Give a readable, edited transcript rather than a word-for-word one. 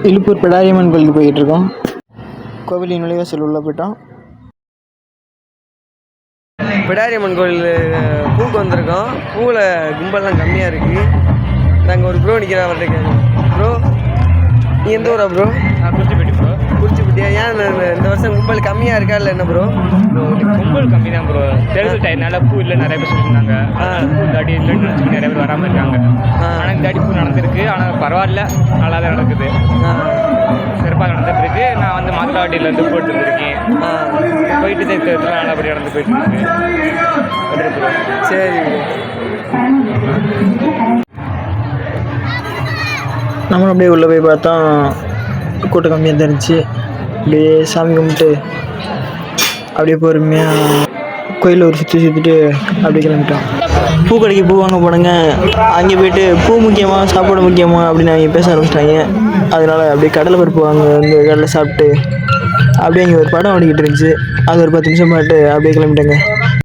இழுப்பூர் பிடாரியம்மன் கோயிலுக்கு போயிட்டுருக்கோம். கோவிலின் நுழைவாசல் உள்ளே போயிட்டோம். பிடாரியம்மன் கோயில் பூக்கு வந்திருக்கோம். பூவில் கும்பல்லாம் கம்மியாக இருக்குது. நாங்கள் ஒரு ப்ரோ நிற்கிறோம். அவர்கிட்ட ப்ரோ, நீ எந்த ஊரா ப்ரோ? குறிச்சிப்பட்டி ப்ரோ. குறிச்சிப்பட்டியா? ஏன் இந்த வருஷம் கும்பல் கம்மியாக இருக்கா இல்லை என்ன ப்ரோ? கும்பல் கம்மி தான் ப்ரோ. தேர்தல் டைம்னால பூ இல்லை நிறைய பேர் சொல்லியிருந்தாங்க. பூ தாடி இல்லைன்னு நினச்சி நிறைய பேர் வராமல் இருக்காங்க. ஆனால் இந்த தாடி பூ நடந்திருக்கு. ஆனால் பரவாயில்ல, நல்லா தான் நடக்குது. சிறப்பாக நடந்துட்டுருக்கு. நான் வந்து மாதவாடியிலேருந்து போட்டு வந்துருக்கேன். போயிட்டு தேர்தல் நல்லபடியாக நடந்து போயிட்டு இருக்கு. சரி, நம்மளும் அப்படியே உள்ளே போய் பார்த்தோம். கூட்டம் கம்மியாக தான் இருந்துச்சு. அப்படியே சாமி கும்பிட்டு அப்படியே பொறுமையாக கோயிலில் ஒரு சுற்றிட்டு அப்படியே கிளம்பிட்டோம். பூ கடைக்கு பூ வாங்க போனேங்க. அங்கே போய்ட்டு பூ முக்கியமாக சாப்பாடு முக்கியமாக அப்படின்னு அவங்க பேச ஆரம்பிச்சிட்டாங்க. அதனால் அப்படியே கடலை பருப்பு வாங்க வந்து கடலை சாப்பிட்டு அப்படியே அங்கே ஒரு படம் ஓடிக்கிட்டு இருந்துச்சு. அது ஒரு 10 நிமிஷம் பாட்டு அப்படியே கிளம்பிட்டேங்க.